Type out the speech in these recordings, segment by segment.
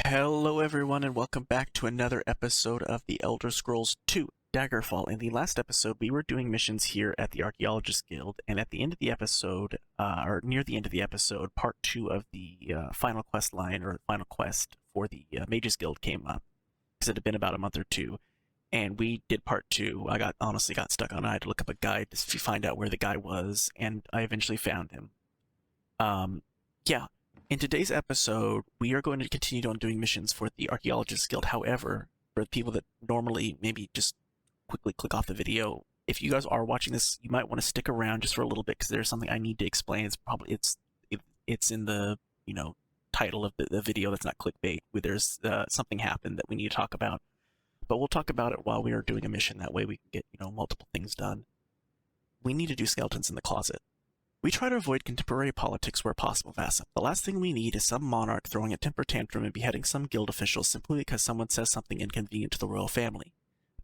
Hello everyone and welcome back to another episode of the Elder-Scrolls 2 Daggerfall. In the last episode, we were doing missions here at the Archaeologist Guild, and at the end of the episode, or near the end of the episode, part 2 of the final quest line, or final quest for the Mages Guild came up, because it had been about a month or two, and we did part 2. I honestly got stuck on it. I had to look up a guide to find out where the guy was, and I eventually found him. Yeah. In today's episode, we are going to continue on doing missions for the Archaeologist Guild. However, for the people that normally maybe just quickly click off the video, if you guys are watching this, you might want to stick around just for a little bit because there's something I need to explain. It's in the title of the video. That's not clickbait. There's something happened that we need to talk about, but we'll talk about it while we are doing a mission. That way we can get multiple things done. We need to do skeletons in the closet. We try to avoid contemporary politics where possible, Vasa. The last thing we need is some monarch throwing a temper tantrum and beheading some guild official simply because someone says something inconvenient to the royal family.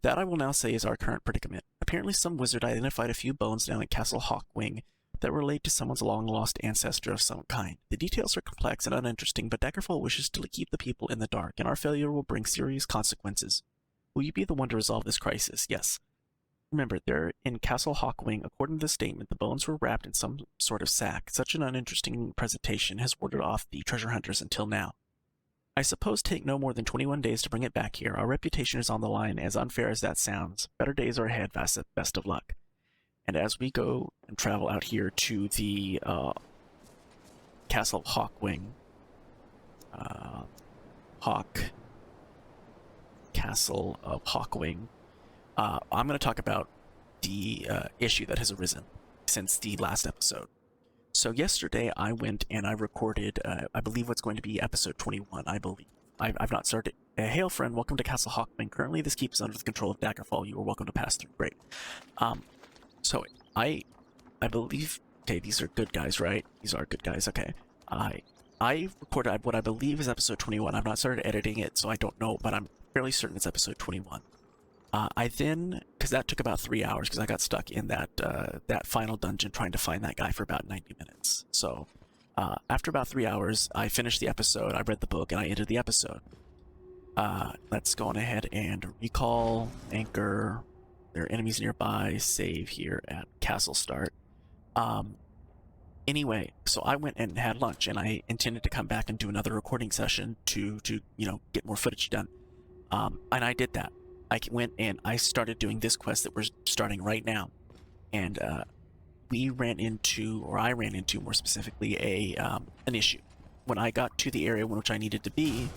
That, I will now say, is our current predicament. Apparently some wizard identified a few bones down in Castle Hawkwing that relate to someone's long-lost ancestor of some kind. The details are complex and uninteresting, but Daggerfall wishes to keep the people in the dark, and our failure will bring serious consequences. Will you be the one to resolve this crisis? Yes. Remember, they're in Castle Hawkwing. According to the statement, the bones were wrapped in some sort of sack. Such an uninteresting presentation has warded off the treasure hunters until now. I suppose take no more than 21 days to bring it back here. Our reputation is on the line, as unfair as that sounds. Better days are ahead, Vasa. Best of luck. And as we go and travel out here to the Castle Hawkwing, Castle of Hawkwing, I'm going to talk about the issue that has arisen since the last episode. So yesterday I went and I recorded, I believe what's going to be episode 21, I believe. I've not started. Hail friend, welcome to Castle Hawkwing. Currently this keeps under the control of Daggerfall. You are welcome to pass through. Great. So I believe, okay, these are good guys, right? These are good guys, okay. I recorded what I believe is episode 21. I've not started editing it, so I don't know, but I'm fairly certain it's episode 21. I then, because that took about 3 hours, because I got stuck in that final dungeon trying to find that guy for about 90 minutes. So after about 3 hours, I finished the episode, I read the book, and I ended the episode. Let's go on ahead and recall, anchor, there are enemies nearby, save here at Castle Start. Anyway, so I went and had lunch, and I intended to come back and do another recording session to get more footage done. And I did that. I went and I started doing this quest that we're starting right now, and I ran into more specifically an issue. When I got to the area in which I needed to be,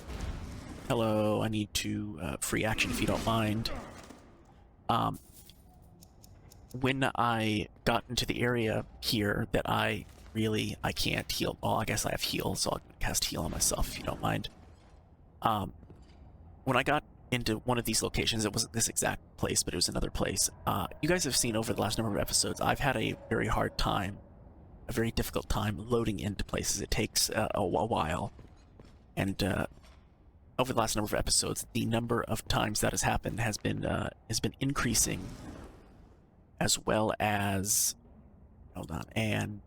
hello, I need to free action if you don't mind. When I got into the area here that I can't heal. Well, I guess I have heal, so I'll cast heal on myself if you don't mind. When I got into one of these locations, it wasn't this exact place, but it was another place. You guys have seen over the last number of episodes, I've had a very hard time, a very difficult time loading into places. It takes a while, and over the last number of episodes, the number of times that has happened has been increasing, as well as, hold on, and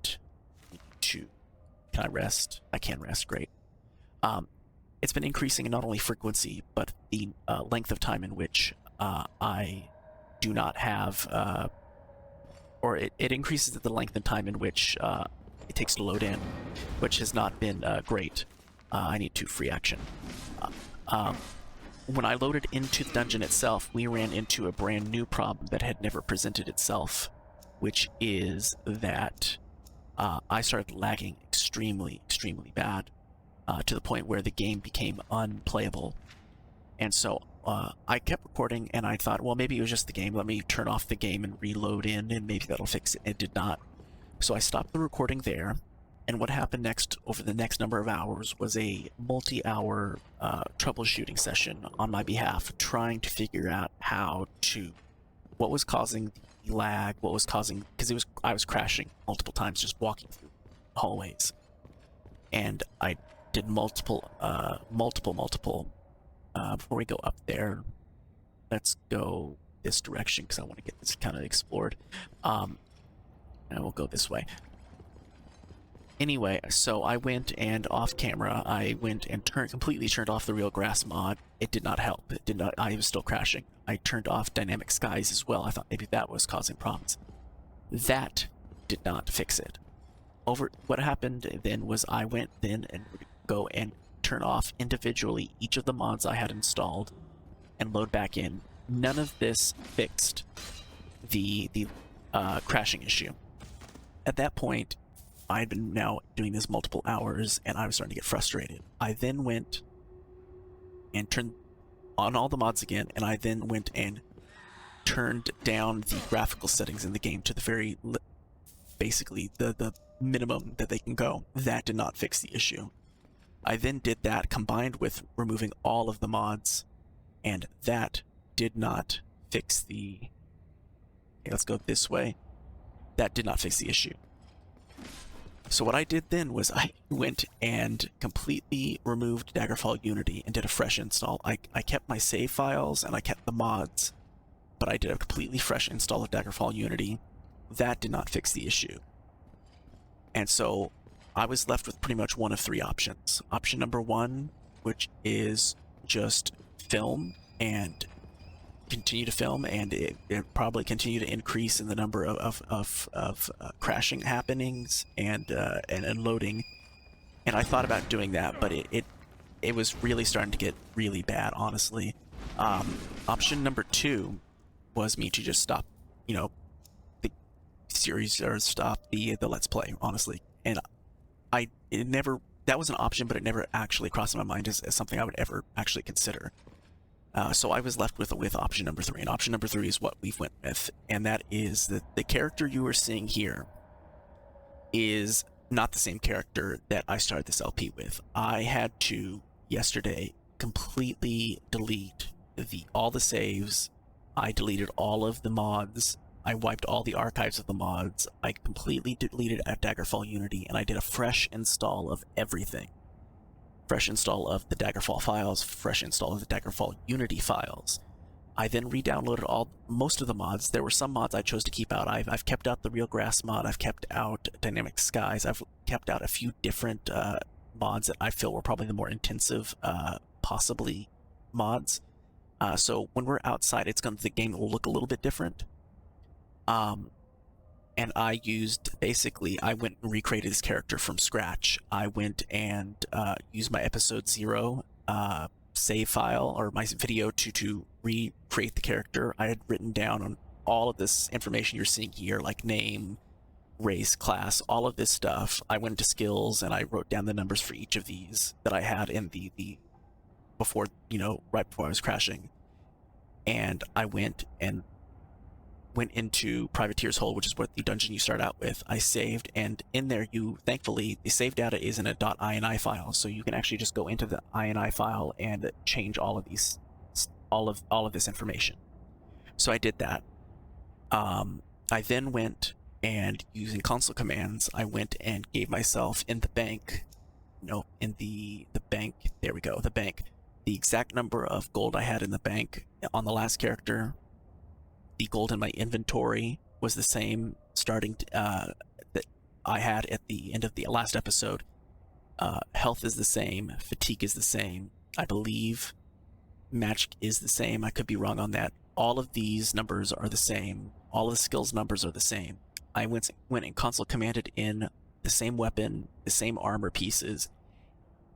can I rest? I can rest, great. It's been increasing in not only frequency, but the length of time in which I do not have, or it increases the length of time in which it takes to load in, which has not been great. I need to free action. When I loaded into the dungeon itself, we ran into a brand new problem that had never presented itself, which is that I started lagging extremely bad. To the point where the game became unplayable. And so I kept recording, and I thought, well, maybe it was just the game. Let me turn off the game and reload in, and maybe that'll fix it. It did not. So I stopped the recording there, and what happened next, over the next number of hours, was a multi-hour troubleshooting session on my behalf, trying to figure out what was causing the lag, what was causing, because I was crashing multiple times just walking through hallways. And I did multiple, before we go up there, let's go this direction, because I want to get this kind of explored. And we'll go this way. Anyway, so I went and off camera, I went and completely turned off the real grass mod. It did not help. It did not. I was still crashing. I turned off dynamic skies as well. I thought maybe that was causing problems. That did not fix it. What happened then was I went then and would go and turn off individually each of the mods I had installed and load back in. None of this fixed the crashing issue. At that point, I'd been now doing this multiple hours, and I was starting to get frustrated. I then went and turned on all the mods again, and I then went and turned down the graphical settings in the game to the very, basically, the minimum that they can go. That did not fix the issue. I then did that combined with removing all of the mods, and that did not fix the... Okay, let's go this way. That did not fix the issue. So what I did then was I went and completely removed Daggerfall Unity and did a fresh install. I kept my save files and I kept the mods, but I did a completely fresh install of Daggerfall Unity. That did not fix the issue. And so I was left with pretty much one of three options. Option number one, which is just film and continue to film, and it probably continue to increase in the number of crashing happenings and loading. And I thought about doing that, but it was really starting to get really bad, honestly. Option number two was me to just stop, the series, or stop the Let's Play, honestly. And that was an option, but it never actually crossed my mind as something I would ever actually consider. So I was left with option number three, and option number three is what we've went with, and that is that the character you are seeing here is not the same character that I started this LP with. I had to, yesterday, completely delete all the saves. I deleted all of the mods. I wiped all the archives of the mods. I completely deleted Daggerfall Unity, and I did a fresh install of everything. Fresh install of the Daggerfall files, fresh install of the Daggerfall Unity files. I then re-downloaded most of the mods. There were some mods I chose to keep out. I've kept out the Real Grass mod. I've kept out Dynamic Skies. I've kept out a few different mods that I feel were probably the more intensive, possibly, mods. So when we're outside, the game will look a little bit different. And I went and recreated this character from scratch. I went and used my episode 0 save file, or my video, to recreate the character. I had written down on all of this information you're seeing here, like name, race, class, all of this stuff. I went into skills and I wrote down the numbers for each of these that I had in the before, right before I was crashing. And I went into Privateer's Hold, which is what the dungeon you start out with. I saved, and in there, thankfully, the save data is in a .ini file, so you can actually just go into the ini file and change all of this information. So I did that. I then went and, using console commands, I went and gave myself in the bank, in the bank, there we go, the bank, the exact number of gold I had in the bank on the last character. The gold in my inventory was the same starting that I had at the end of the last episode. Health is the same. Fatigue is the same. I believe magic is the same. I could be wrong on that. All of these numbers are the same. All of the skills numbers are the same. I went and console commanded in the same weapon, the same armor pieces.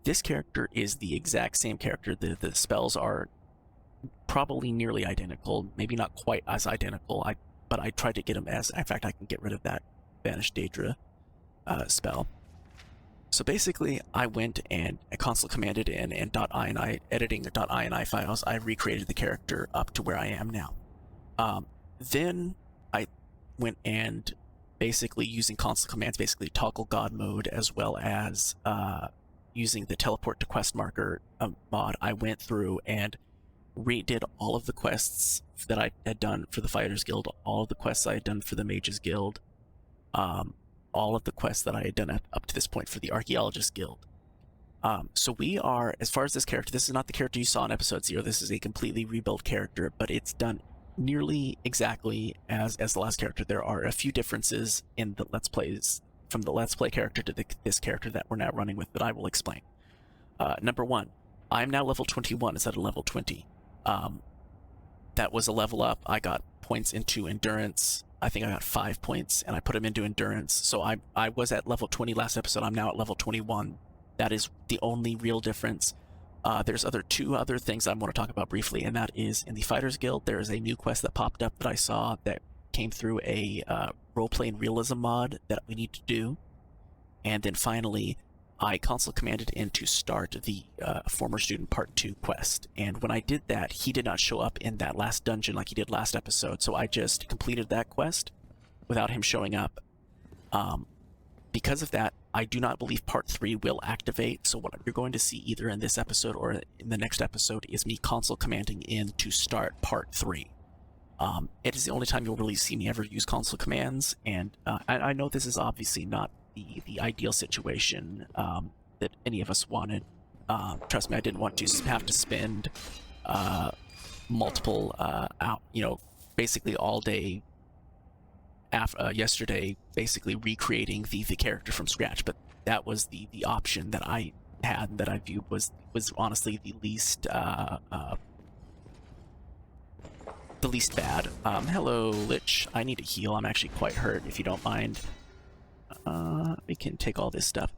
This character is the exact same character. The spells are probably nearly identical, maybe not quite as identical, but I tried to get them as... In fact, I can get rid of that Banished Daedra spell. So basically, I went and console commanded in, and .ini, editing the .ini files, I recreated the character up to where I am now. Then I went and basically, using console commands, basically toggle God mode, as well as using the teleport to quest marker mod, I went through and redid all of the quests that I had done for the Fighters Guild, all of the quests I had done for the Mages Guild, all of the quests that I had done up to this point for the Archaeologist Guild. So we are, as far as this character, this is not the character you saw in episode 0, this is a completely rebuilt character, but it's done nearly exactly as the last character. There are a few differences in the Let's Plays from the Let's Play character to this character that we're now running with that I will explain. Number one, I'm now level 21 instead of level 20. That was a level up. I got points into endurance. I think I got 5 points, and I put them into endurance. So I was at level 20 last episode. I'm now at level 21. That is the only real difference. There's two other things I want to talk about briefly, and that is in the Fighters Guild, there is a new quest that popped up that I saw that came through a role-playing realism mod that we need to do. And then finally, I console commanded in to start the Former Student Part 2 quest. And when I did that, he did not show up in that last dungeon like he did last episode, so I just completed that quest without him showing up. Because of that, I do not believe Part 3 will activate, so what you're going to see either in this episode or in the next episode is me console commanding in to start Part 3. It is the only time you'll really see me ever use console commands, and I know this is obviously not the ideal situation that any of us wanted. Trust me, I didn't want to have to spend multiple basically all day yesterday basically recreating the character from scratch, but that was the option that I had that I viewed was honestly the least bad. Hello, Lich. I need to heal. I'm actually quite hurt, if you don't mind. We can take all this stuff.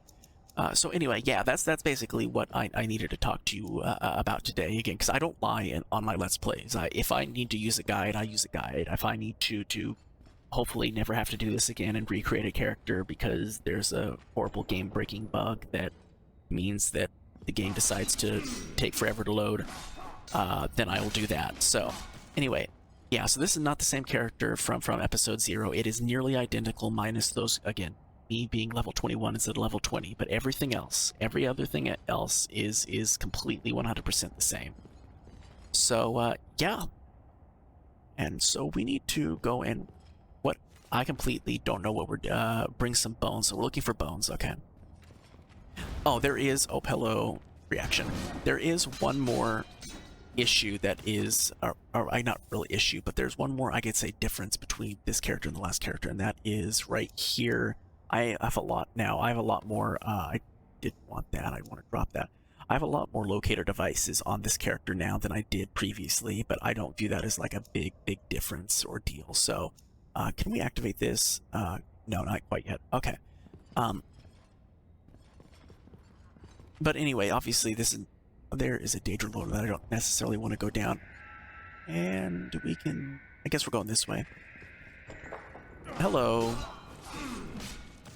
So anyway, yeah, that's basically what I needed to talk to you about today. Again, because I don't lie on my Let's Plays. If I need to use a guide, I use a guide. If I need to hopefully never have to do this again and recreate a character because there's a horrible game-breaking bug that means that the game decides to take forever to load, then I will do that. So anyway, yeah, so this is not the same character from episode 0. It is nearly identical, minus those, again, me being level 21 instead of level 20, but everything else, every other thing else is completely 100% the same. So, yeah. And so we need to go and I completely don't know what we're, bring some bones, so we're looking for bones, okay. Oh, there is, oh, hello, reaction. There is one more issue that is, or not really issue, but there's one more, I could say, difference between this character and the last character, and that is right here. I have a lot now. I have a lot more, I didn't want that, I want to drop that. I have a lot more locator devices on this character now than I did previously, but I don't view that as like a big difference or deal, so can we activate this? No, not quite yet. Okay. But anyway, obviously there is a danger loader that I don't necessarily want to go down. And we can, I guess we're going this way. Hello.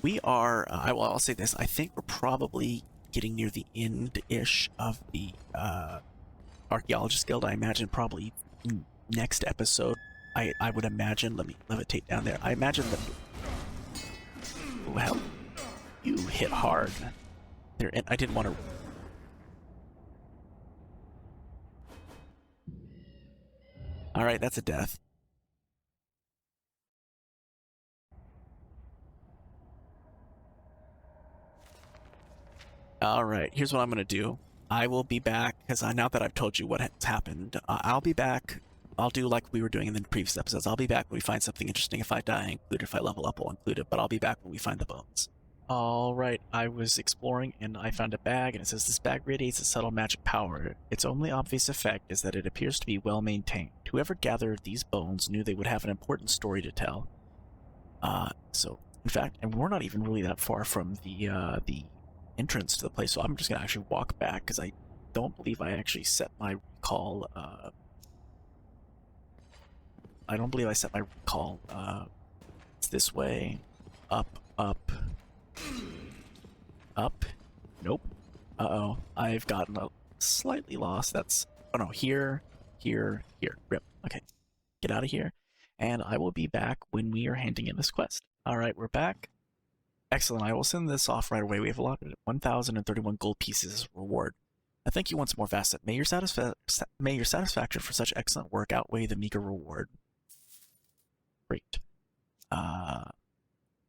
We are, I'll say this, I think we're probably getting near the end-ish of the Archaeologist Guild. I imagine probably next episode. I would imagine, let me levitate down there. I imagine that, well, you hit hard there, and I didn't want to. All right, that's a death. All right, here's what I'm gonna do. I will be back, because now that I've told you what has happened, I'll be back. I'll do like we were doing in the previous episodes. I'll be back when we find something interesting. If I die, I include it. If I level up, I'll include it. But I'll be back when we find the bones. Alright, I was exploring and I found a bag, and it says this bag radiates a subtle magic power. Its only obvious effect is that it appears to be well maintained. Whoever gathered these bones knew they would have an important story to tell. So, in fact, and we're not even really that far from the entrance to the place, so I'm just gonna actually walk back, because I don't believe I actually set my recall, I don't believe I set my recall. It's this way. Up. Up. Nope. Uh-oh. I've gotten slightly lost. That's... Oh no, here. Rip. Okay. Get out of here. And I will be back when we are handing in this quest. Alright, we're back. Excellent. I will send this off right away. We have allotted 1,031 gold pieces as a reward. I thank you once more, Facet. May your satisfaction for such excellent work outweigh the meager reward. Great.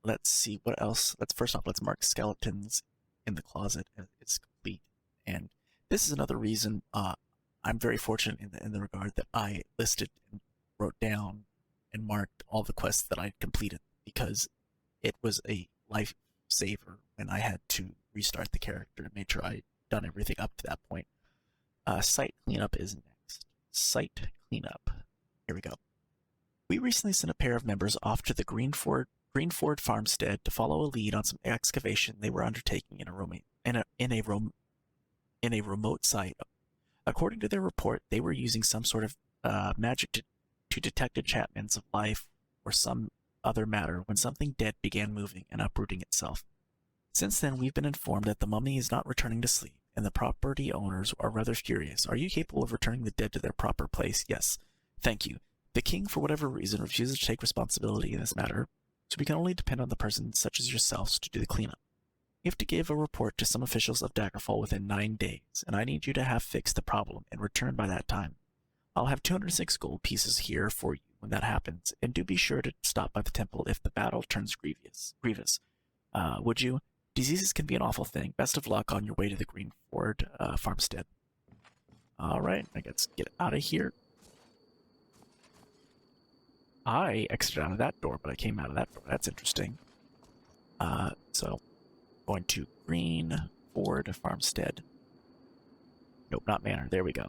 Let's see what else. First off, let's mark skeletons in the closet as it's complete. And this is another reason I'm very fortunate in the regard that I listed and wrote down and marked all the quests that I completed, because it was a life saver when I had to restart the character and make sure I'd done everything up to that point. Site cleanup is next. Site cleanup. Here we go. We recently sent a pair of members off to the Greenford farmstead to follow a lead on some excavation they were undertaking in a remote site. According to their report, they were using some sort of magic to detect enchantments of life or some other matter when something dead began moving and uprooting itself. Since then, we've been informed that the mummy is not returning to sleep, and the property owners are rather furious. Are you capable of returning the dead to their proper place? Yes. Thank you. The king, for whatever reason, refuses to take responsibility in this matter, so we can only depend on the persons such as yourselves to do the cleanup. You have to give a report to some officials of Daggerfall within 9 days, and I need you to have fixed the problem and return by that time. I'll have 206 gold pieces here for you when that happens, and do be sure to stop by the temple if the battle turns grievous. Would you? Diseases can be an awful thing. Best of luck on your way to the Greenford farmstead. Alright, I guess get out of here. I exited out of that door, but I came out of that door. That's interesting. So, going to Greenford farmstead. Nope, not manor. There we go.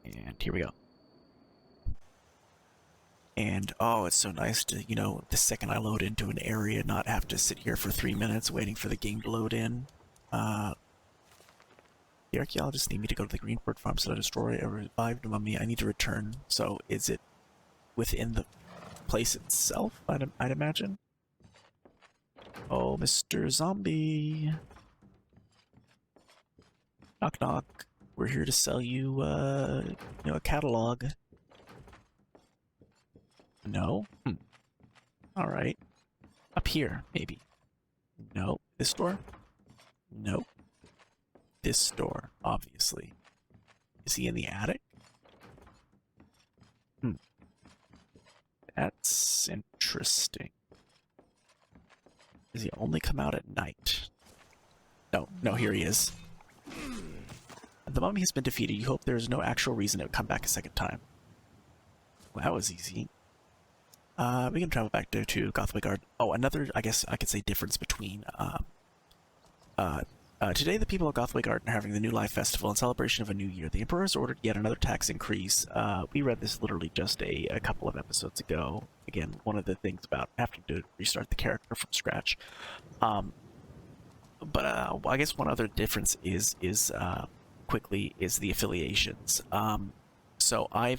And here we go. And, oh, it's so nice to, you know, the second I load into an area, not have to sit here for 3 minutes waiting for the game to load in. The archaeologists need me to go to the Greenford farmstead to destroy a revived mummy. I need to return. So, is it within the place itself, I'd imagine? Oh, Mr. Zombie. Knock knock. We're here to sell you, a catalog. No? Alright. Up here, maybe. No. This door? Nope. This door, obviously. Is he in the attic? That's interesting. Does he only come out at night? No, here he is. The mummy has been defeated. You hope there is no actual reason it would come back a second time. Well, that was easy. We can travel back to Gothwick Garden. Oh, another, I guess I could say, difference between, today the people of Gothwick Garden are having the New Life Festival in celebration of a new year. The Emperor has ordered yet another tax increase. We read this literally just a couple of episodes ago. Again, one of the things about having to restart the character from scratch. But I guess one other difference is the affiliations. So I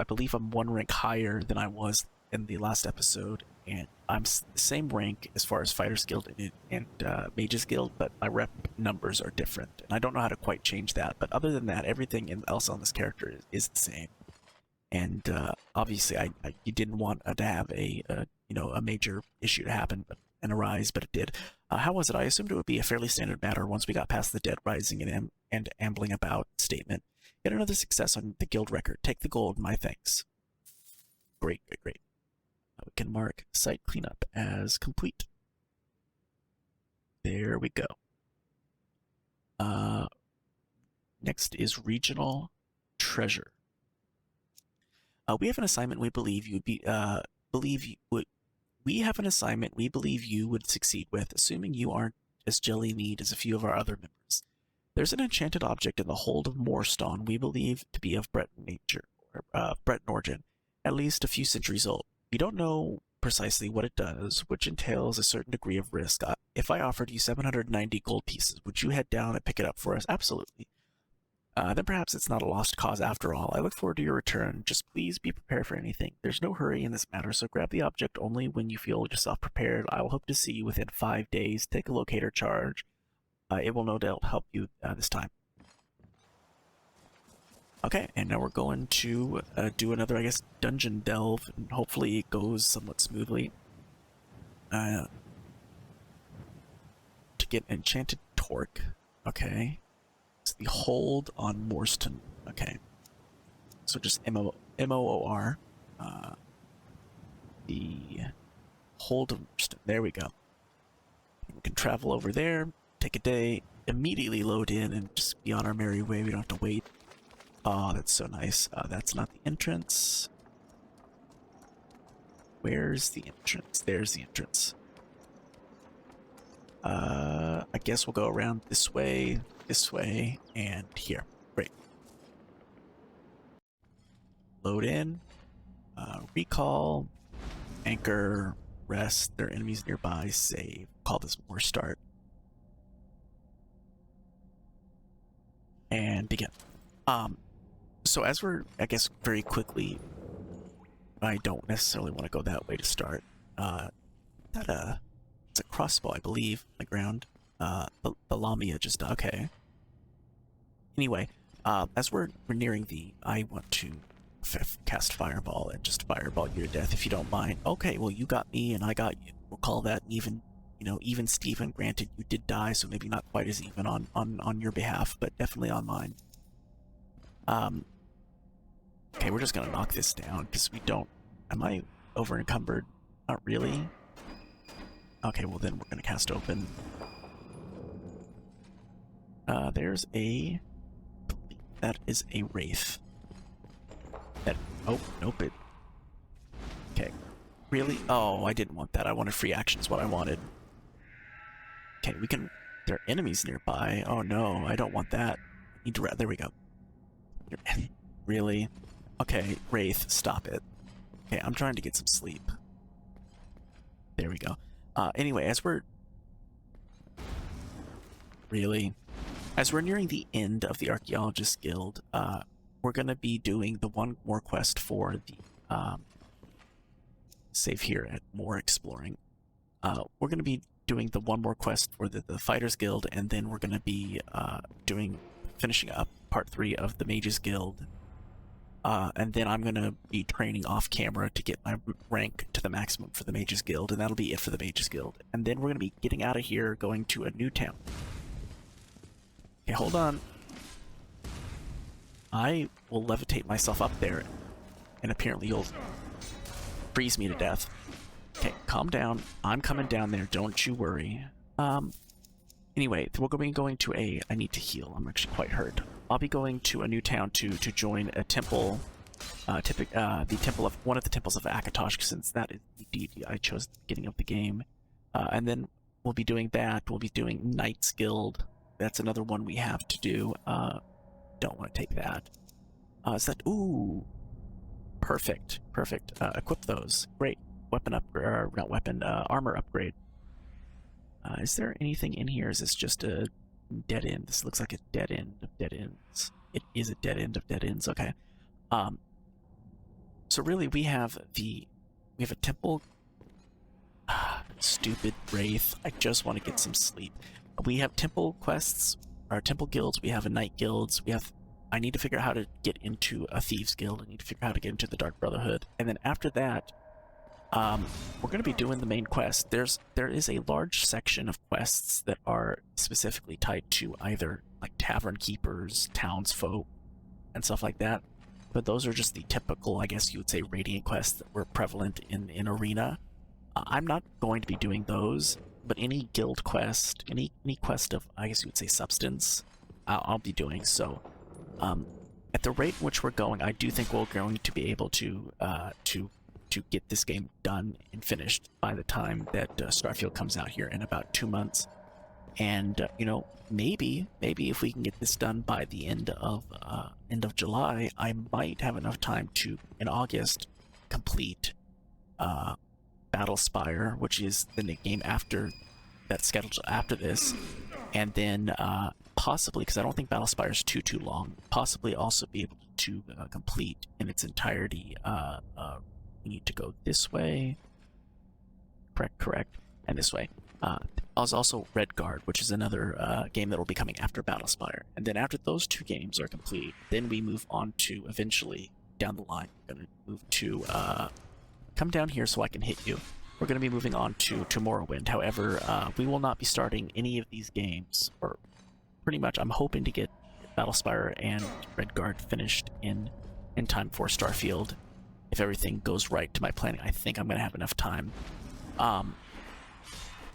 believe I'm 1 rank higher than I was in the last episode, and I'm the same rank as far as Fighters Guild and Mages Guild, but my rep numbers are different, and I don't know how to quite change that. But other than that, everything else on this character is the same. And obviously, you didn't want to have a major issue to happen, and Arise, but it did. How was it? I assumed it would be a fairly standard matter once we got past the dead rising and ambling about statement. Yet another success on the guild record. Take the gold, my thanks. Great. We can mark site cleanup as complete. There we go. Next is regional treasure. We have an assignment we believe you would succeed with, assuming you aren't as jelly-kneed as a few of our other members. There's an enchanted object in the hold of Moorstone we believe to be of Breton origin, at least a few centuries old. We don't know precisely what it does, which entails a certain degree of risk. If I offered you 790 gold pieces, would you head down and pick it up for us? Absolutely. Then perhaps it's not a lost cause after all. I look forward to your return. Just please be prepared for anything. There's no hurry in this matter, so grab the object only when you feel yourself prepared. I will hope to see you within 5 days. Take a locator charge. It will no doubt help you this time. Okay, and now we're going to do another, I guess, dungeon delve, and hopefully it goes somewhat smoothly. To get enchanted torque. Okay. It's the hold on Moorstone. Okay. So just M-O-O-R. The hold of Moorstone. There we go. We can travel over there, take a day, immediately load in, and just be on our merry way. We don't have to wait. Oh, that's so nice. That's not the entrance. Where's the entrance? There's the entrance. I guess we'll go around this way, and here. Great. Load in. Recall. Anchor. Rest. There are enemies nearby. Save. Call this war start. And begin. So as we're, I guess, very quickly, I don't necessarily want to go that way to start. It's a crossbow, I believe, on the ground. The Lamia just, okay. Anyway, as we're nearing I want to cast Fireball and just fireball you to death if you don't mind. Okay, well, you got me and I got you. We'll call that even, even Steven. Granted, you did die, so maybe not quite as even on your behalf, but definitely on mine. Okay, we're just gonna knock this down because we don't. Am I over encumbered? Not really. Okay, well then we're gonna cast open. There's that is a wraith. Oh nope it. Okay, really? Oh, I didn't want that. I wanted free action is what I wanted. Okay, we can. There are enemies nearby. Oh no, I don't want that. Need to. There we go. Really? Okay, wraith, stop it. Okay, I'm trying to get some sleep. There we go. Anyway, as we're nearing the end of the Archaeologist Guild, we're gonna be doing the one more quest for the save here at more exploring. We're gonna be doing the one more quest for the Fighters Guild, and then we're gonna be finishing up part 3 of the Mages Guild. And then I'm gonna be training off camera to get my rank to the maximum for the Mages Guild, and that'll be it for the Mages Guild. And then we're gonna be getting out of here, going to a new town. Okay, hold on. I will levitate myself up there, and apparently you'll freeze me to death. Okay, calm down. I'm coming down there, don't you worry. Anyway, we're going to be going to I need to heal. I'm actually quite hurt. I'll be going to a new town to join a temple, the temple of one of the temples of Akatosh, since that is the deity I chose at the beginning of the game. And then we'll be doing that. We'll be doing Knight's Guild. That's another one we have to do. Don't want to take that. Is that? Ooh, perfect. Equip those. Great. Weapon upgrade, not weapon. Armor upgrade. Is there anything in here? Is this just a dead end? This looks like a dead end of dead ends. It is a dead end of dead ends. Okay. So really, we have a temple. Stupid wraith. I just want to get some sleep. We have temple quests, or temple guilds. We have a knight guilds. I need to figure out how to get into a thieves guild. I need to figure out how to get into the Dark Brotherhood, and then after that, we're going to be doing the main quest. There is a large section of quests that are specifically tied to either like tavern keepers, townsfolk, and stuff like that. But those are just the typical, I guess you would say, radiant quests that were prevalent in Arena. I'm not going to be doing those, but any guild quest, any quest of, I guess you would say, substance, I'll be doing. So, at the rate in which we're going, I do think we're going to be able to get this game done and finished by the time that Starfield comes out here in about 2 months. And maybe if we can get this done by the end of July, I might have enough time to, in August, complete Battlespire, which is the game after that's scheduled after this, and then possibly, because I don't think Battlespire is too long, possibly also be able to complete in its entirety. We need to go this way. Correct, and this way. There's also Redguard, which is another game that will be coming after Battlespire. And then after those 2 games are complete, then we move on to, eventually, down the line, we're going to move to, come down here so I can hit you. We're going to be moving on to Morrowind. However, we will not be starting any of these games, or pretty much, I'm hoping to get Battlespire and Redguard finished in time for Starfield. If everything goes right to my planning, I think I'm going to have enough time.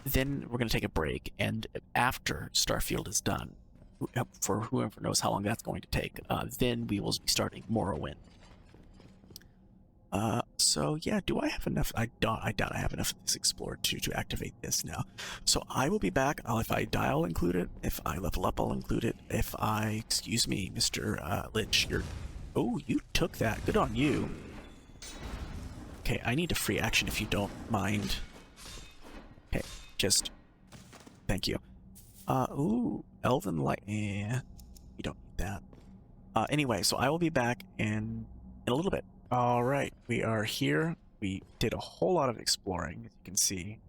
Then we're going to take a break, and after Starfield is done, for whoever knows how long that's going to take, then we will be starting Morrowind. So yeah, do I have enough? I doubt I have enough of this explorer to activate this now. So I will be back. If I die, I'll include it. If I level up, I'll include it. If I, excuse me, Mr. Lich, you're, oh, you took that. Good on you. Okay, I need a free action if you don't mind. Okay, just, thank you. Ooh, Elven Light, we don't need that. Anyway, so I will be back in a little bit. All right, we are here. We did a whole lot of exploring, as you can see.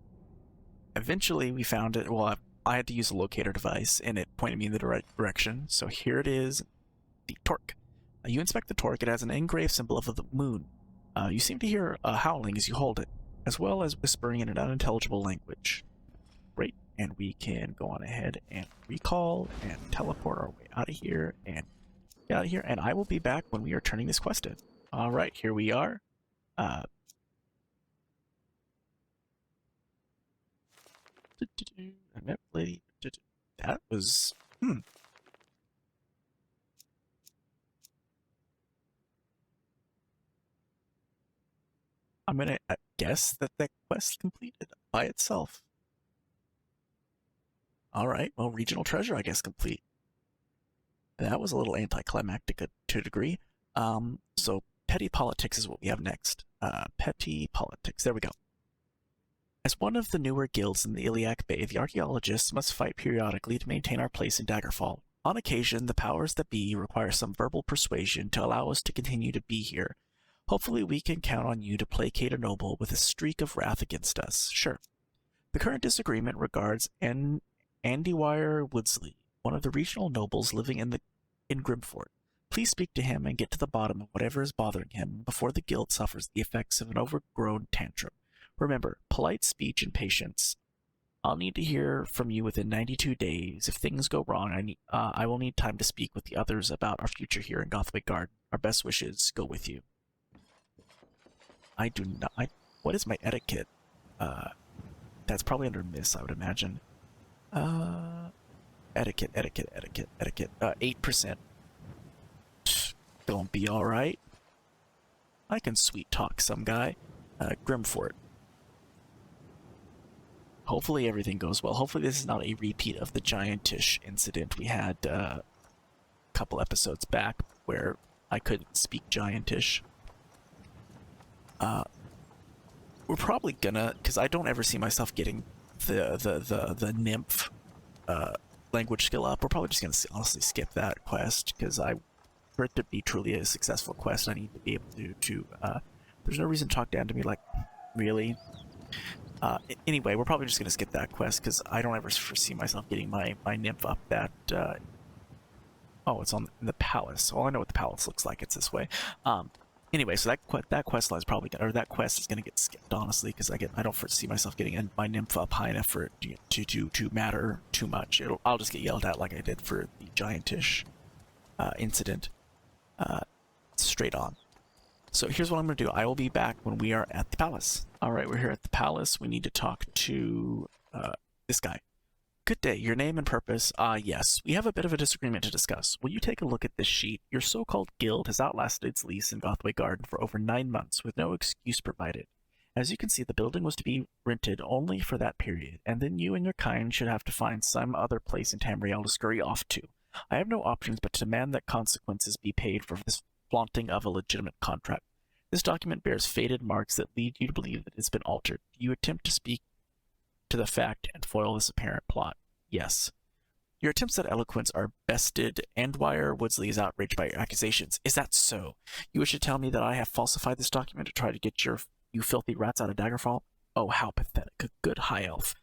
Eventually, we found it. Well, I had to use a locator device, and it pointed me in the right direction. So here it is, the torque. You inspect the torque. It has an engraved symbol of the moon. You seem to hear howling as you hold it, as well as whispering in an unintelligible language. Great, and we can go on ahead and recall and teleport our way out of here and get out of here. And I will be back when we are turning this quest in. All right, here we are. That was... I'm gonna guess that that quest completed by itself. All right, well, regional treasure, I guess, complete. That was a little anticlimactic to a degree. So petty politics is what we have next. Petty politics. There we go. As one of the newer guilds in the Iliac Bay, the archaeologists must fight periodically to maintain our place in Daggerfall. On occasion, the powers that be require some verbal persuasion to allow us to continue to be here. Hopefully we can count on you to placate a noble with a streak of wrath against us. Sure. The current disagreement regards Andywire Woodsley, one of the regional nobles living in Grimfort. Please speak to him and get to the bottom of whatever is bothering him before the guild suffers the effects of an overgrown tantrum. Remember, polite speech and patience. I'll need to hear from you within 92 days. If things go wrong, I will need time to speak with the others about our future here in Gothwick Garden. Our best wishes go with you. I do not... what is my etiquette? That's probably under miss, I would imagine. Etiquette. 8%. Don't be alright. I can sweet talk some guy. Grimfort. Hopefully everything goes well. Hopefully this is not a repeat of the giantish incident we had a couple episodes back where I couldn't speak giantish. We're probably gonna, because I don't ever see myself getting the nymph language skill up. We're probably just gonna honestly skip that quest, because for it to be truly a successful quest, I need to be able to there's no reason to talk down to me, like, really. Anyway, we're probably just gonna skip that quest, because I don't ever foresee myself getting my nymph up that oh, it's in the palace. Well, I know what the palace looks like. It's this way. Anyway, so that quest line is probably gonna, or that quest is gonna get skipped, honestly, because I don't foresee myself getting my nymph up high enough for it to matter too much. I'll just get yelled at like I did for the giantish incident. Straight on. So here's what I'm gonna do. I will be back when we are at the palace. All right, we're here at the palace. We need to talk to this guy. Good day, your name and purpose. Yes, we have a bit of a disagreement to discuss. Will you take a look at this sheet? Your so-called guild has outlasted its lease in Gothwick Garden for over 9 months, with no excuse provided. As you can see, the building was to be rented only for that period, and then you and your kind should have to find some other place in Tamriel to scurry off to. I have no options but to demand that consequences be paid for this flaunting of a legitimate contract. This document bears faded marks that lead you to believe that it's been altered. Do you attempt to speak to the fact and foil this apparent plot? Yes. Your attempts at eloquence are bested. Andwire Woodsley is outraged by your accusations. Is that so? You wish to tell me that I have falsified this document to try to get you filthy rats out of Daggerfall? Oh, how pathetic. A good high elf.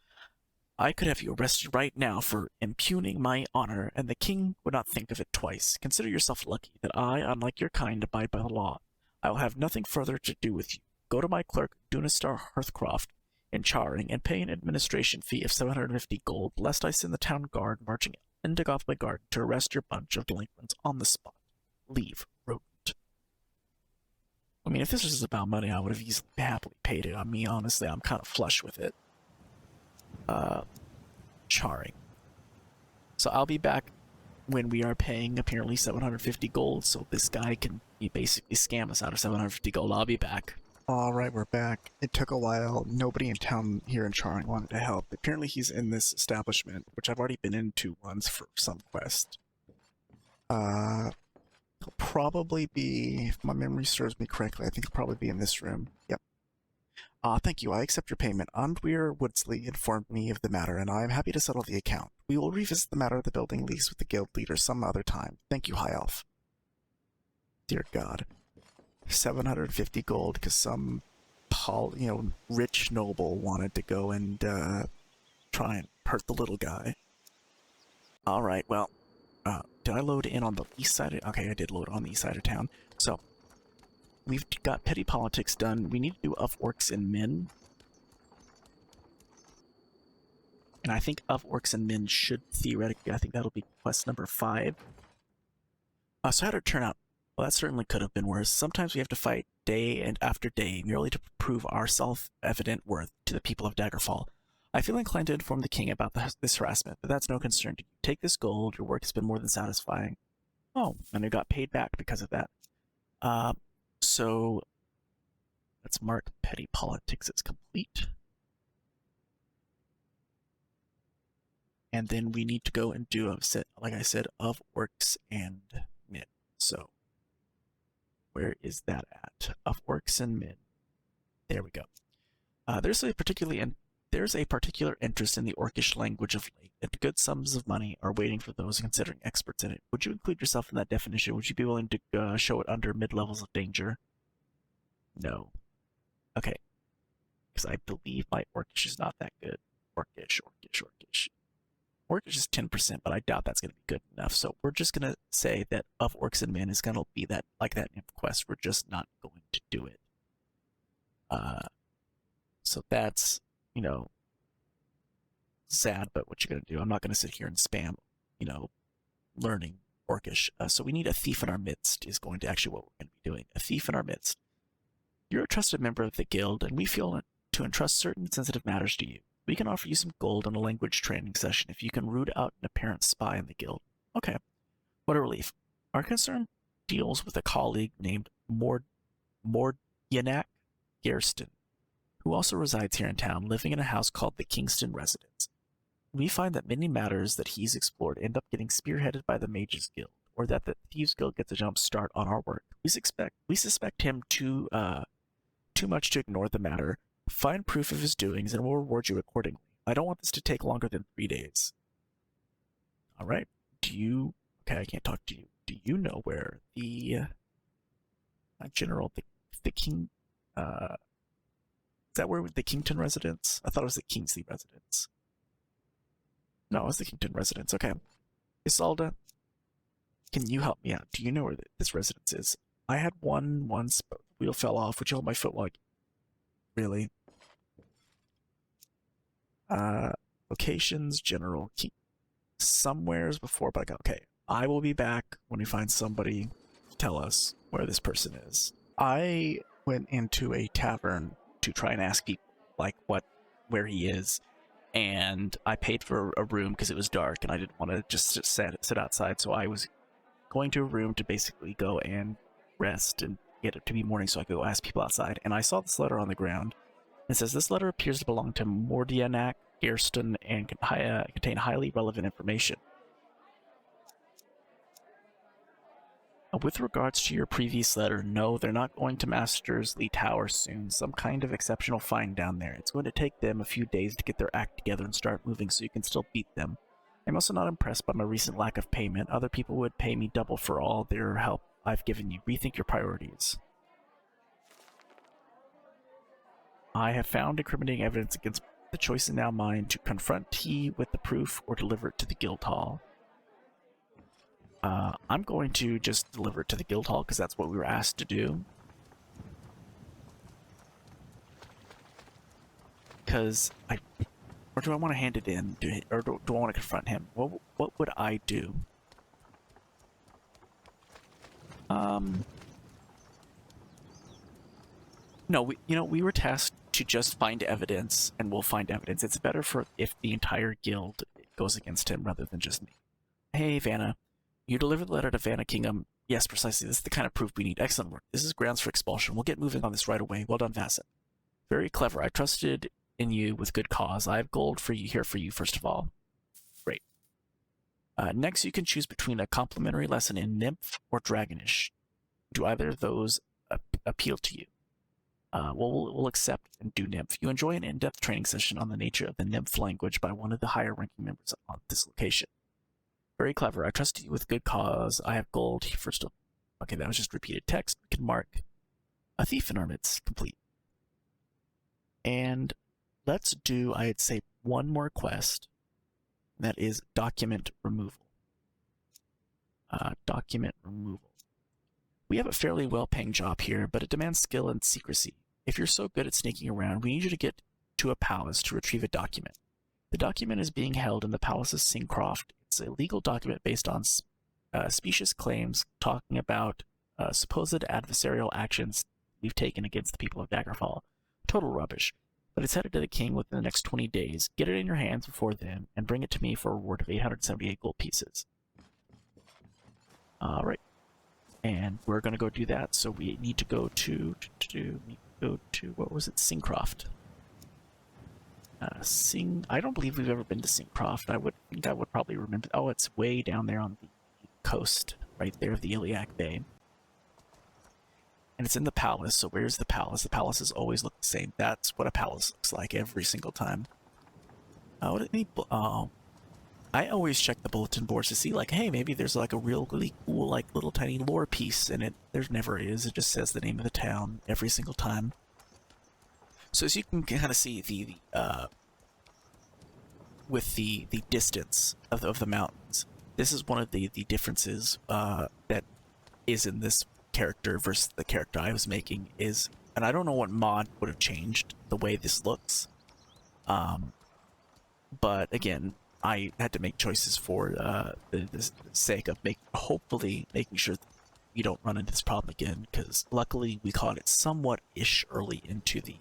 I could have you arrested right now for impugning my honor, and the king would not think of it twice. Consider yourself lucky that I, unlike your kind, abide by the law. I will have nothing further to do with you. Go to my clerk, Dunistar Hearthcroft, in Charing, and pay an administration fee of 750 gold, lest I send the town guard marching into Gothwick Garden to arrest your bunch of delinquents on the spot. Leave, rodent. I mean, if this was about money, I would have easily happily paid it. I mean, honestly, I'm kind of flush with it. Charing. So I'll be back when we are paying apparently 750 gold, so this guy can basically scam us out of 750 gold. I'll be back. Alright, we're back. It took a while. Nobody in town here in Charing wanted to help. Apparently he's in this establishment, which I've already been into once for some quest. He'll probably be, if my memory serves me correctly, I think he'll probably be in this room. Yep. Thank you. I accept your payment. Andweir Woodsley informed me of the matter, and I am happy to settle the account. We will revisit the matter of the building lease with the guild leader some other time. Thank you, High Elf. Dear God. 750 gold because some rich noble wanted to go and try and hurt the little guy. Alright, well, did I load in on the east side? Okay, I did load on the east side of town. So, we've got petty politics done. We need to do of orcs and men. And I think of orcs and men should theoretically, I think that'll be quest number 5. So how did it turn out? Well, that certainly could have been worse. Sometimes we have to fight day and after day merely to prove our self-evident worth to the people of Daggerfall. I feel inclined to inform the king about this harassment, but that's no concern to you. Take this gold, your work has been more than satisfying. Oh, and I got paid back because of that. So let's mark petty politics as complete. And then we need to go and do, like I said, of orcs and men. So where is that at? Of orcs and men. There we go. There's a particular interest in the orcish language of late, and good sums of money are waiting for those considering experts in it. Would you include yourself in that definition? Would you be willing to show it under mid-levels of danger? No. Okay. Because I believe my orcish is not that good. Orcish. Orcish is 10%, but I doubt that's going to be good enough. So we're just going to say that of orcs and men is going to be that like that nymph quest. We're just not going to do it. So that's, sad, but what you're going to do. I'm not going to sit here and spam, learning orcish. So we need a thief in our midst is going to actually what we're going to be doing. A thief in our midst. You're a trusted member of the guild, and we feel to entrust certain sensitive matters to you. We can offer you some gold on a language training session if you can root out an apparent spy in the guild. Okay. What a relief. Our concern deals with a colleague named Mordyanak Gerston, who also resides here in town, living in a house called the Kingston Residence. We find that many matters that he's explored end up getting spearheaded by the Mages Guild, or that the Thieves Guild gets a jump start on our work. We suspect him too much to ignore the matter. Find proof of his doings, and we'll reward you accordingly. I don't want this to take longer than 3 days. All right. Okay, I can't talk to you. Do you know where the general, the king, is that where the Kington residence? I thought it was the Kingsley residence. No, it was the Kington residence. Okay. Isolda, can you help me out? Do you know where this residence is? I had one once, but the wheel fell off. Would you hold my foot like? Really? Locations, general, keep somewheres before, but okay. I will be back when we find somebody to tell us where this person is. I went into a tavern to try and ask people, like, where he is, and I paid for a room because it was dark, and I didn't want to just sit outside, so I was going to a room to basically go and rest and get it to be morning so I could go ask people outside, and I saw this letter on the ground. It says, this letter appears to belong to Mordyanak Gerston and contain highly relevant information. With regards to your previous letter, no, they're not going to Master's Lee Tower soon. Some kind of exceptional find down there. It's going to take them a few days to get their act together and start moving so you can still beat them. I'm also not impressed by my recent lack of payment. Other people would pay me double for all their help I've given you. Rethink your priorities. I have found incriminating evidence against the choice is now mine to confront T with the proof or deliver it to the guild hall. I'm going to just deliver it to the guild hall because that's what we were asked to do. Because or do I want to hand it in, or do I want to confront him? What would I do? No, we were tasked to just find evidence, and we'll find evidence. It's better if the entire guild goes against him rather than just me. Hey, Vanna. You delivered the letter to Vanna Kingham Yes, precisely. This is the kind of proof we need. Excellent work. This is grounds for expulsion. We'll get moving on this right away. Well done, Vassett. Very clever. I trusted in you with good cause. I have gold for you here for you, first of all. Great. Next, you can choose between a complimentary lesson in Nymph or Dragonish. Do either of those appeal to you? We'll accept and do Nymph. You enjoy an in-depth training session on the nature of the Nymph language by one of the higher-ranking members on this location. Very clever. I trust you with good cause. I have gold. First of okay, that was just repeated text. We can mark a thief in our midst. Complete. And let's do, I'd say, one more quest. That is document removal. Document removal. We have a fairly well-paying job here, but it demands skill and secrecy. If you're so good at sneaking around, we need you to get to a palace to retrieve a document. The document is being held in the palace's Syncroft. It's a legal document based on specious claims talking about supposed adversarial actions we've taken against the people of Daggerfall. Total rubbish. But it's headed to the king within the next 20 days. Get it in your hands before then, and bring it to me for a reward of 878 gold pieces. Alright. And we're going to go do that, so we need to go to what was it? Syncroft. I don't believe we've ever been to Syncroft. I think I would probably remember. Oh, it's way down there on the coast, right there of the Iliac Bay. And it's in the palace, so where's the palace? The palaces always look the same. That's what a palace looks like every single time. I always check the bulletin boards to see, like, hey, maybe there's like a really cool, like, little tiny lore piece, and there never is. It just says the name of the town every single time. So as you can kind of see, with the distance of the mountains, this is one of the differences that is in this character versus the character I was making is, and I don't know what mod would have changed the way this looks, but again, I had to make choices for the sake of hopefully making sure that we don't run into this problem again, because luckily we caught it somewhat-ish early into the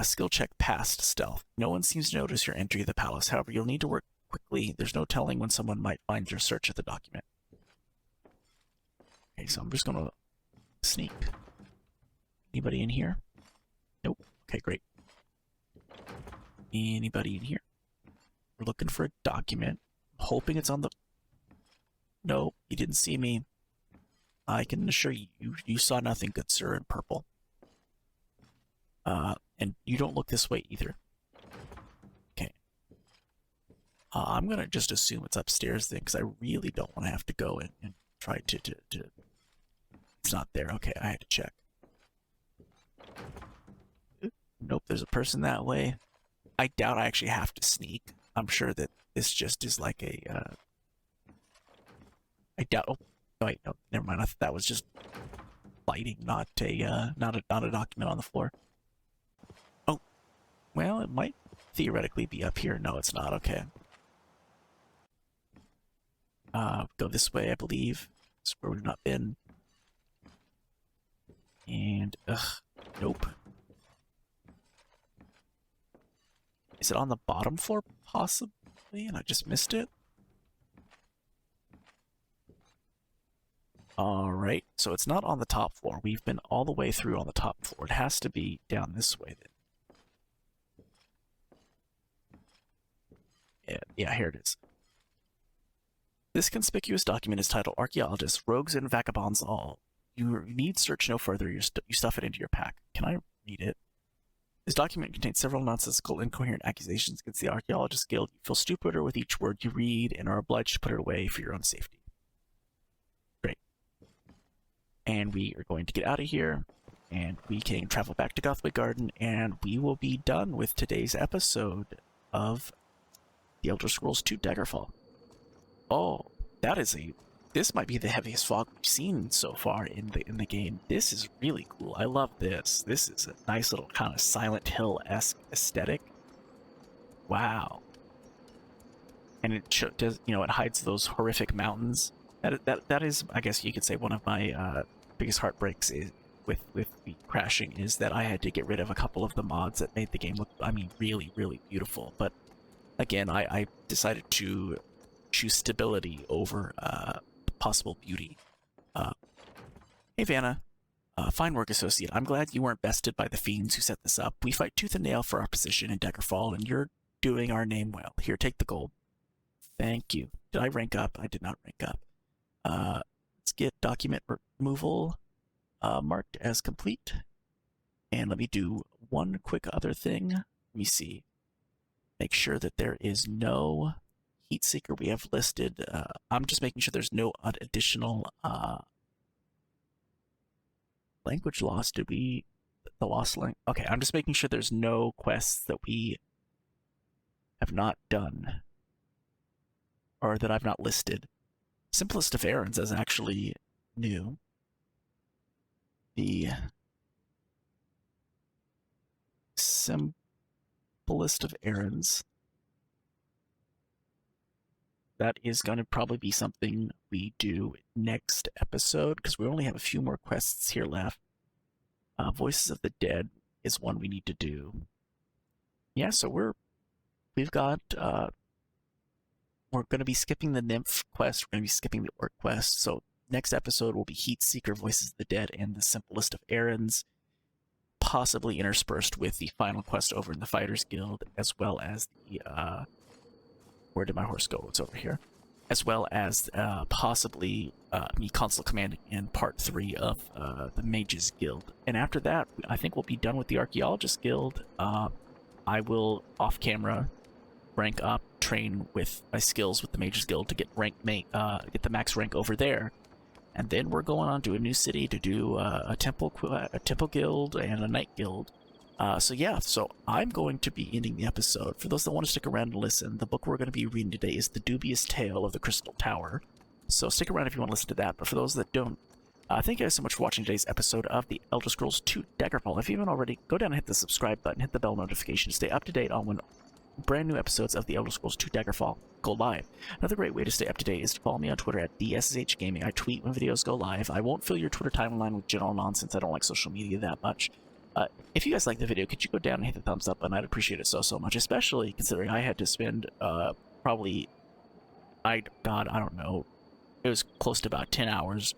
skill check past stealth. No one seems to notice your entry of the palace. However, you'll need to work quickly. There's no telling when someone might find your search of the document. Okay, so I'm just going to sneak. Anybody in here? Nope. Okay, great. Anybody in here? We're looking for a document. I'm hoping it's on the... Nope, you didn't see me. I can assure you, you saw nothing, good sir, in purple. And you don't look this way either. Okay. I'm gonna just assume it's upstairs then, because I really don't want to have to go and try to... It's not there. Okay, I had to check. Nope, there's a person that way. I doubt I actually have to sneak. I'm sure that this just is like a... I doubt... Oh, wait, no, never mind. I thought that was just lighting, not a document on the floor. Oh, well, it might theoretically be up here. No, it's not. Okay. Go this way, I believe. This is where we've not been. And, nope. Is it on the bottom floor, possibly, and I just missed it? Alright, so it's not on the top floor. We've been all the way through on the top floor. It has to be down this way, then. Yeah, here it is. This conspicuous document is titled Archaeologist, Rogues and Vagabonds All. You need search no further. You stuff it into your pack. Can I read it? This document contains several nonsensical, incoherent accusations against the Archaeologist Guild. You feel stupider with each word you read and are obliged to put it away for your own safety. Great. And we are going to get out of here, and we can travel back to Gothway Garden, and we will be done with today's episode of The Elder Scrolls II Daggerfall. Oh, this might be the heaviest fog we've seen so far in the game. This is really cool. I love this. This is a nice little kind of Silent Hill-esque aesthetic. Wow. And it does, it hides those horrific mountains. That is, I guess you could say, one of my biggest heartbreaks with the crashing is that I had to get rid of a couple of the mods that made the game look, really, really beautiful. But again, I decided to choose stability over possible beauty. Hey, Vanna. Fine work, associate. I'm glad you weren't bested by the fiends who set this up. We fight tooth and nail for our position in Daggerfall, and you're doing our name well. Here, take the gold. Thank you. Did I rank up? I did not rank up. Let's get document removal marked as complete. And let me do one quick other thing. Let me see. Make sure that there is no heat seeker we have listed. I'm just making sure there's no additional language loss. Did we... the lost language? Okay, I'm just making sure there's no quests that we have not done. Or that I've not listed. Simplest of errands is actually new. The simplest of errands. That is going to probably be something we do next episode, because we only have a few more quests here left. Voices of the Dead is one we need to do. Yeah, so we've got... we're going to be skipping the Nymph quest, we're going to be skipping the Orc quest, so next episode will be Heat Seeker, Voices of the Dead, and the Simplest of Errands, possibly interspersed with the final quest over in the Fighters Guild, as well as the, where did my horse go? It's over here. As well as, possibly, me console commanding in part 3 of, the Mages Guild. And after that, I think we'll be done with the Archaeologist Guild. I will, off-camera, rank up, train with my skills with the Mages Guild to get get the max rank over there, and then we're going on to a new city to do a temple guild and a night guild. So yeah, so I'm going to be ending the episode. For those that want to stick around and listen, the book we're going to be reading today is The Dubious Tale of the Crystal Tower. So stick around if you want to listen to that. But for those that don't, thank you guys so much for watching today's episode of the Elder Scrolls 2 Daggerfall. If you haven't already, go down and hit the subscribe button, hit the bell notification to stay up to date on when brand new episodes of the Elder Scrolls 2 Daggerfall go live. Another great way to stay up to date is to follow me on Twitter at DSSHGaming. I tweet when videos go live. I won't fill your Twitter timeline with general nonsense. I don't like social media that much. If you guys like the video, could you go down and hit the thumbs up button? I'd appreciate it so much, especially considering I had to spend probably, I don't know, it was close to about 10 hours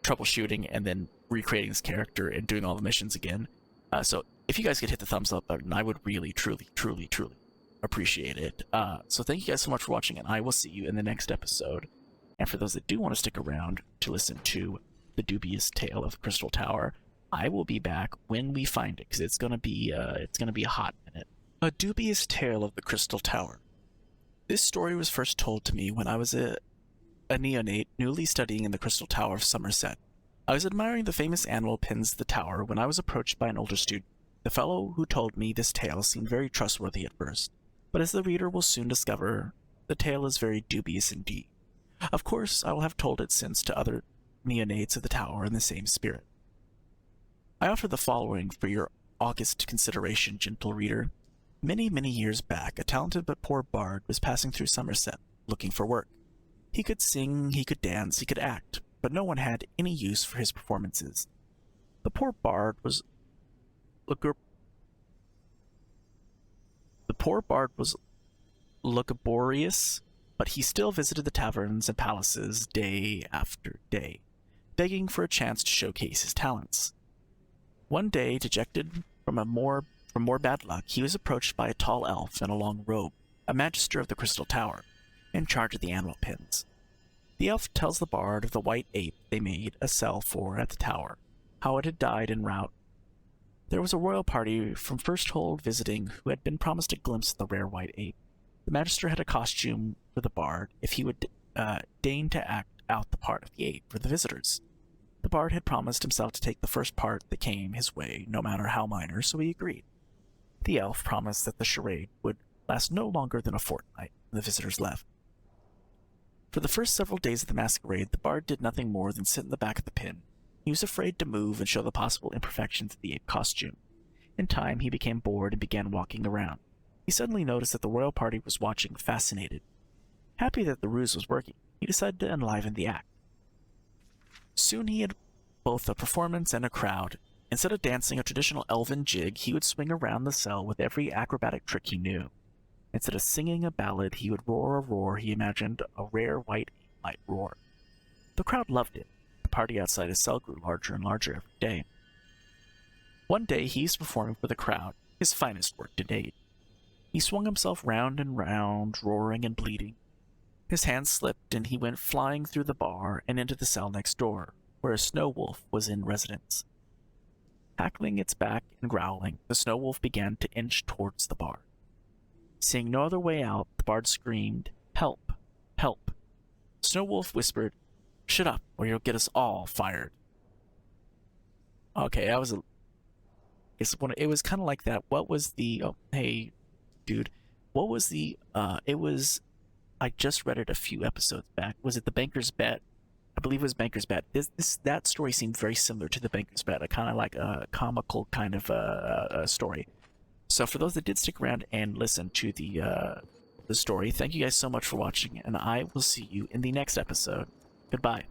troubleshooting and then recreating this character and doing all the missions again. So if you guys could hit the thumbs up button, I would really, truly appreciate it. So thank you guys so much for watching, and I will see you in the next episode. And for those that do want to stick around to listen to The Dubious Tale of Crystal Tower, I will be back when we find it, because it's gonna be a hot minute. A Dubious Tale of the Crystal Tower. This story was first told to me when I was a neonate newly studying in the Crystal Tower of Somerset. I was admiring the famous animal pins of the tower when I was approached by an older student. The fellow who told me this tale seemed very trustworthy at first, but as the reader will soon discover, the tale is very dubious indeed. Of course, I will have told it since to other neonates of the tower in the same spirit. I offer the following for your august consideration, gentle reader. Many, many years back, a talented but poor bard was passing through Somerset, looking for work. He could sing, he could dance, he could act, but no one had any use for his performances. The poor bard was lugubrious, but he still visited the taverns and palaces day after day, begging for a chance to showcase his talents. One day, dejected from more bad luck, he was approached by a tall elf in a long robe, a magister of the Crystal Tower, in charge of the animal pins. The elf tells the bard of the white ape they made a cell for at the tower, how it had died en route. There was a royal party from Firsthold visiting who had been promised a glimpse of the rare white ape. The magister had a costume for the bard if he would deign to act out the part of the ape for the visitors. The bard had promised himself to take the first part that came his way, no matter how minor, so he agreed. The elf promised that the charade would last no longer than a fortnight, and the visitors left. For the first several days of the masquerade, the bard did nothing more than sit in the back of the pin. He was afraid to move and show the possible imperfections of the ape costume. In time, he became bored and began walking around. He suddenly noticed that the royal party was watching, fascinated. Happy that the ruse was working, he decided to enliven the act. Soon he had both a performance and a crowd. Instead of dancing a traditional elven jig, he would swing around the cell with every acrobatic trick he knew. Instead of singing a ballad, he would roar a roar he imagined a rare white ape might roar. The crowd loved it. The party outside his cell grew larger and larger every day. One day he was performing for the crowd, his finest work to date. He swung himself round and round, roaring and bleeding. His hand slipped, and he went flying through the bar and into the cell next door, where a snow wolf was in residence. Hackling its back and growling, the snow wolf began to inch towards the bar. Seeing no other way out, the bard screamed, "Help! Help!" Snow wolf whispered, "Shut up, or you'll get us all fired." Okay, that was it was kind of like that. What was the... Oh, hey, dude. What was the... I just read it a few episodes back. Was it The Banker's Bet? I believe it was Banker's Bet. That story seemed very similar to The Banker's Bet. A kind of like a comical kind of a story. So for those that did stick around and listen to the story, thank you guys so much for watching, and I will see you in the next episode. Goodbye.